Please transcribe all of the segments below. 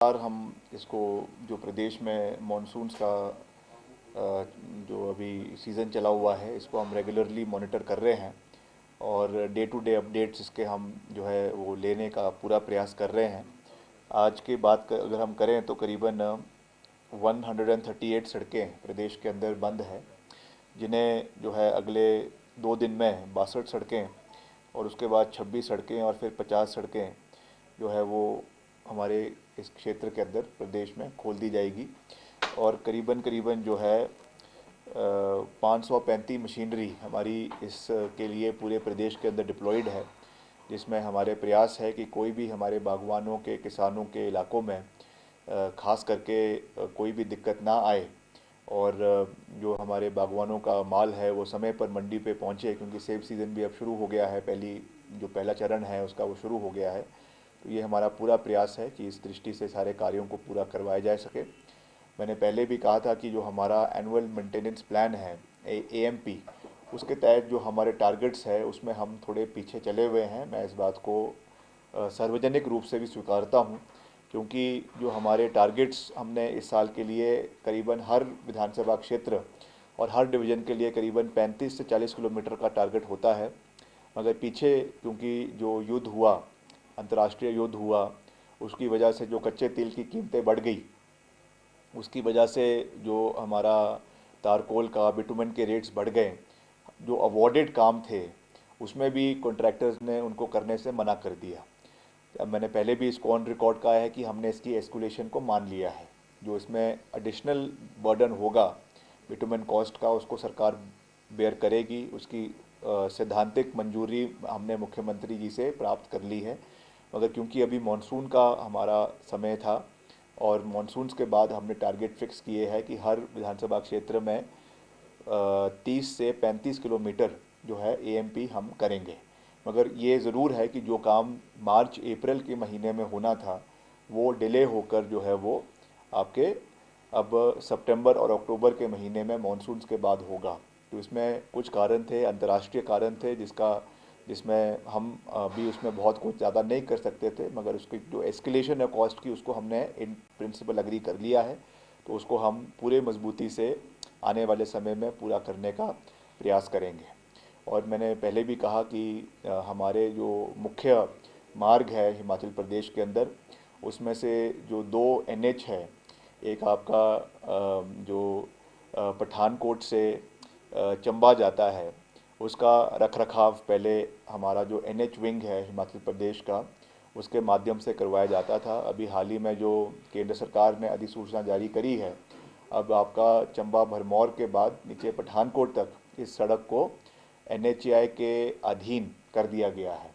बार हम इसको जो प्रदेश में मॉनसून्स का जो अभी सीज़न चला हुआ है इसको हम रेगुलरली मॉनिटर कर रहे हैं और डे टू डे अपडेट्स इसके हम जो है वो लेने का पूरा प्रयास कर रहे हैं। आज की बात अगर हम करें तो करीबन 138 सड़कें प्रदेश के अंदर बंद है, जिन्हें जो है अगले 2 दिन में 62 सड़कें और उसके बाद 26 सड़कें और फिर 50 सड़कें जो है वो हमारे इस क्षेत्र के अंदर प्रदेश में खोल दी जाएगी। और करीबन करीबन जो है 535 मशीनरी हमारी इस के लिए पूरे प्रदेश के अंदर डिप्लॉयड है, जिसमें हमारे प्रयास है कि कोई भी हमारे बागवानों के किसानों के इलाकों में ख़ास करके कोई भी दिक्कत ना आए और जो हमारे बागवानों का माल है वो समय पर मंडी पे पहुंचे, क्योंकि सेब सीज़न भी अब शुरू हो गया है। जो पहला चरण है उसका वो शुरू हो गया है। तो ये हमारा पूरा प्रयास है कि इस दृष्टि से सारे कार्यों को पूरा करवाया जा सके। मैंने पहले भी कहा था कि जो हमारा एनुअल मेंटेनेंस प्लान है AMP, उसके तहत जो हमारे टारगेट्स है उसमें हम थोड़े पीछे चले हुए हैं। मैं इस बात को सार्वजनिक रूप से भी स्वीकारता हूँ, क्योंकि जो हमारे टारगेट्स हमने इस साल के लिए करीबन हर विधानसभा क्षेत्र और हर डिवीज़न के लिए करीबन 35 से 40 किलोमीटर का टारगेट होता है। मगर पीछे क्योंकि जो युद्ध हुआ, अंतर्राष्ट्रीय युद्ध हुआ, उसकी वजह से जो कच्चे तेल की कीमतें बढ़ गई, उसकी वजह से जो हमारा तारकोल का बिटुमेन के रेट्स बढ़ गए। जो अवॉर्डेड काम थे उसमें भी कॉन्ट्रैक्टर्स ने उनको करने से मना कर दिया। अब मैंने पहले भी इसको ऑन रिकॉर्ड कहा है कि हमने इसकी एस्कुलेशन को मान लिया है। जो इसमें एडिशनल बर्डन होगा बिटुमेन कॉस्ट का, उसको सरकार बेयर करेगी। उसकी सैद्धांतिक मंजूरी हमने मुख्यमंत्री जी से प्राप्त कर ली है। मगर क्योंकि अभी मानसून का हमारा समय था और मानसून्स के बाद हमने टारगेट फिक्स किए हैं कि हर विधानसभा क्षेत्र में 30 से 35 किलोमीटर जो है AMP हम करेंगे। मगर ये ज़रूर है कि जो काम मार्च अप्रैल के महीने में होना था वो डिले होकर जो है वो आपके अब सितंबर और अक्टूबर के महीने में मानसून्स के बाद होगा। तो इसमें कुछ कारण थे, अंतर्राष्ट्रीय कारण थे, जिसमें हम अभी उसमें बहुत कुछ ज़्यादा नहीं कर सकते थे। मगर उसकी जो एस्केलेशन है कॉस्ट की, उसको हमने इन प्रिंसिपल अग्री कर लिया है। तो उसको हम पूरे मजबूती से आने वाले समय में पूरा करने का प्रयास करेंगे। और मैंने पहले भी कहा कि हमारे जो मुख्य मार्ग है हिमाचल प्रदेश के अंदर, उसमें से जो 2 NH है, एक आपका जो पठानकोट से चंबा जाता है, उसका रखरखाव पहले हमारा जो NH विंग है हिमाचल प्रदेश का, उसके माध्यम से करवाया जाता था। अभी हाल ही में जो केंद्र सरकार ने अधिसूचना जारी करी है, अब आपका चंबा भरमौर के बाद नीचे पठानकोट तक इस सड़क को NHAI के अधीन कर दिया गया है।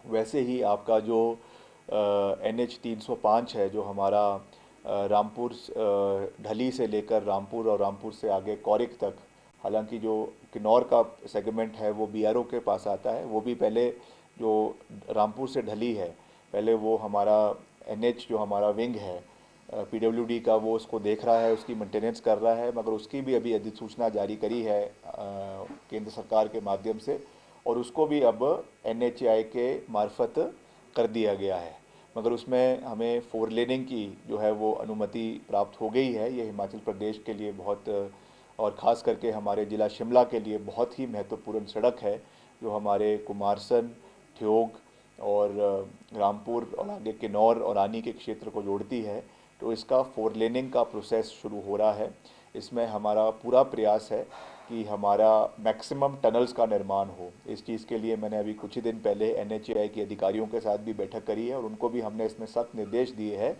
वैसे ही आपका जो NH 305 है, जो हमारा रामपुर ढली से लेकर रामपुर और रामपुर से आगे कौरिक तक, हालांकि जो किन्नौर का सेगमेंट है वो BRO के पास आता है, वो भी पहले जो रामपुर से ढली है, पहले वो हमारा NH जो हमारा विंग है PWD का, वो उसको देख रहा है, उसकी मेंटेनेंस कर रहा है। मगर उसकी भी अभी अधिसूचना जारी करी है केंद्र सरकार के माध्यम से, और उसको भी अब NHAI के मार्फत कर दिया गया है। मगर उसमें हमें 4 लेनिंग की जो है वो अनुमति प्राप्त हो गई है। ये हिमाचल प्रदेश के लिए बहुत और ख़ास करके हमारे ज़िला शिमला के लिए बहुत ही महत्वपूर्ण सड़क है, जो हमारे कुमारसैन, ठियोग और रामपुर और आगे किन्नौर और आनी के क्षेत्र को जोड़ती है। तो इसका 4 लेनिंग का प्रोसेस शुरू हो रहा है। इसमें हमारा पूरा प्रयास है कि हमारा मैक्सिमम टनल्स का निर्माण हो। इस चीज़ के लिए मैंने अभी कुछ ही दिन पहले NHAI के अधिकारियों के साथ भी बैठक करी है और उनको भी हमने इसमें सख्त निर्देश दिए हैं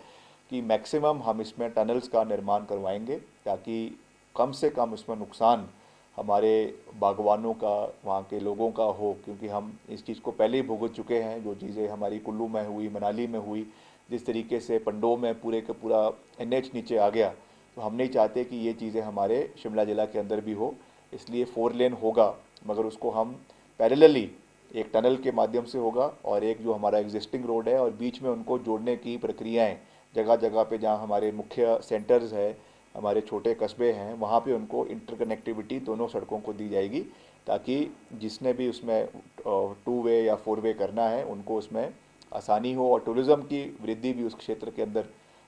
कि मैक्सिमम हम इसमें टनल्स का निर्माण करवाएंगे, ताकि कम से कम इसमें नुकसान हमारे बागवानों का, वहाँ के लोगों का हो। क्योंकि हम इस चीज़ को पहले ही भुगत चुके हैं, जो चीज़ें हमारी कुल्लू में हुई, मनाली में हुई, जिस तरीके से पंडोह में पूरे का पूरा NH नीचे आ गया। तो हम नहीं चाहते कि ये चीज़ें हमारे शिमला ज़िला के अंदर भी हो। इसलिए 4 लेन होगा, मगर उसको हम पैरेलली एक टनल के माध्यम से होगा और एक जो हमारा एग्जिस्टिंग रोड है, और बीच में उनको जोड़ने की प्रक्रियाएं जगह जगह पे जहाँ हमारे मुख्य सेंटर्स है, हमारे छोटे कस्बे हैं, वहाँ पे उनको इंटरकनेक्टिविटी दोनों सड़कों को दी जाएगी, ताकि जिसने भी उसमें 2 वे या 4 वे करना है उनको उसमें आसानी हो और टूरिज़्म की वृद्धि भी उस क्षेत्र के अंदर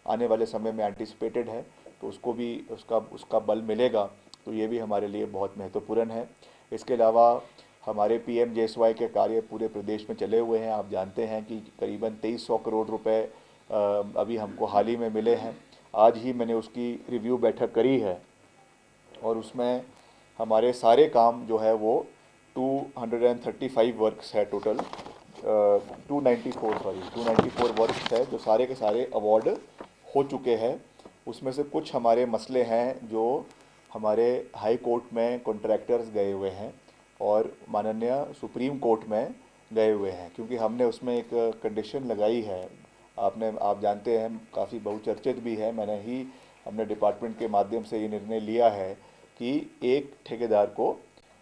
आने वाले समय में एंटिसिपेटेड है, तो उसको भी उसका बल मिलेगा, तो ये भी हमारे लिए बहुत महत्वपूर्ण है। इसके अलावा हमारे PMJSY के कार्य पूरे प्रदेश में चले हुए हैं। आप जानते हैं कि करीबन 2300 करोड़ रुपए अभी हमको हाल ही में मिले हैं। आज ही मैंने उसकी रिव्यू बैठक करी है और उसमें हमारे सारे काम जो है वो 235 वर्क्स है टोटल, 294 वर्क्स है जो सारे के सारे अवार्ड हो चुके हैं। उसमें से कुछ हमारे मसले हैं जो हमारे हाई कोर्ट में कॉन्ट्रैक्टर्स गए हुए हैं और माननीय सुप्रीम कोर्ट में गए हुए हैं, क्योंकि हमने उसमें एक कंडीशन लगाई है। आप जानते हैं, काफ़ी बहुचर्चित भी है। हमने डिपार्टमेंट के माध्यम से ये निर्णय लिया है कि एक ठेकेदार को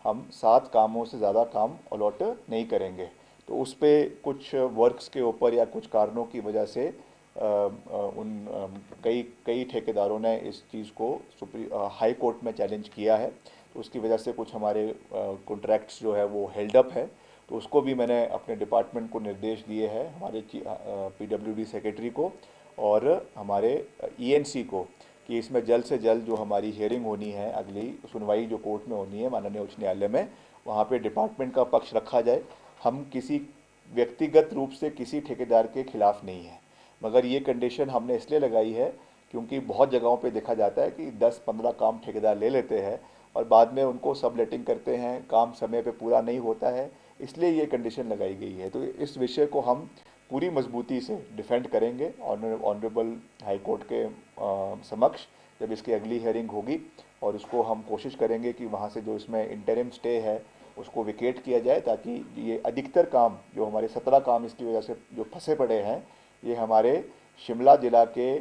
हम 7 कामों से ज़्यादा काम अलॉट नहीं करेंगे। तो उस पे कुछ वर्क्स के ऊपर या कुछ कारणों की वजह से कई कई ठेकेदारों ने इस चीज़ को हाई कोर्ट में चैलेंज किया है। तो उसकी वजह से कुछ हमारे कॉन्ट्रैक्ट्स जो है वो हेल्ड अप है। तो उसको भी मैंने अपने डिपार्टमेंट को निर्देश दिए हैं, हमारे PWD सेक्रेटरी को और हमारे ENC को, कि इसमें जल्द से जल्द जो हमारी हियरिंग होनी है, अगली सुनवाई जो कोर्ट में होनी है माननीय उच्च न्यायालय में, वहाँ पे डिपार्टमेंट का पक्ष रखा जाए। हम किसी व्यक्तिगत रूप से किसी ठेकेदार के खिलाफ नहीं है, मगर ये कंडीशन हमने इसलिए लगाई है क्योंकि बहुत जगहों पे देखा जाता है कि 10-15 काम ठेकेदार ले लेते हैं और बाद में उनको सब लेटिंग करते हैं, काम समय पे पूरा नहीं होता है, इसलिए ये कंडीशन लगाई गई है। तो इस विषय को हम पूरी मजबूती से डिफेंड करेंगे ऑनरेबल हाई कोर्ट के समक्ष जब इसकी अगली हियरिंग होगी, और उसको हम कोशिश करेंगे कि वहाँ से जो इसमें इंटरिम स्टे है उसको विकेट किया जाए, ताकि ये अधिकतर काम जो हमारे 17 काम इसकी वजह से जो फंसे पड़े हैं, ये हमारे शिमला जिला के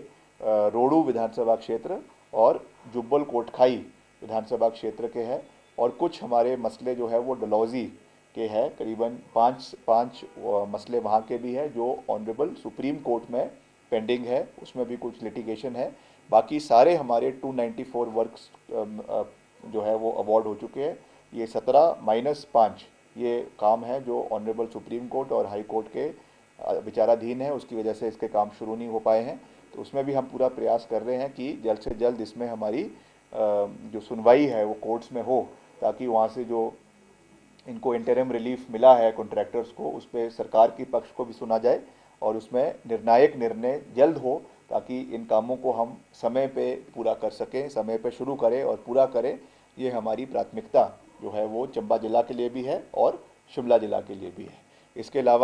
रोडू विधानसभा क्षेत्र और जुब्बल कोटखाई विधानसभा क्षेत्र के हैं, और कुछ हमारे मसले जो है वो डलहौजी के हैं। करीबन पाँच मसले वहाँ के भी हैं जो ऑनरेबल सुप्रीम कोर्ट में पेंडिंग है, उसमें भी कुछ लिटिगेशन है। बाकी सारे हमारे 294 वर्क्स जो है वो अवार्ड हो चुके हैं। ये 17-5 ये काम है जो ऑनरेबल सुप्रीम कोर्ट और हाई कोर्ट के विचाराधीन है, उसकी वजह से इसके काम शुरू नहीं हो पाए हैं। तो उसमें भी हम पूरा प्रयास कर रहे हैं कि जल्द से जल्द इसमें हमारी जो सुनवाई है वो कोर्ट्स में हो, ताकि वहाँ से जो इनको इंटरिम रिलीफ मिला है कॉन्ट्रैक्टर्स को, उस पर सरकार की पक्ष को भी सुना जाए और उसमें निर्णायक निर्णय जल्द हो, ताकि इन कामों को हम समय पे पूरा कर सकें, समय पे शुरू करें और पूरा करें। ये हमारी प्राथमिकता जो है वो चंबा जिला के लिए भी है और शिमला जिला के लिए भी है। इसके अलावा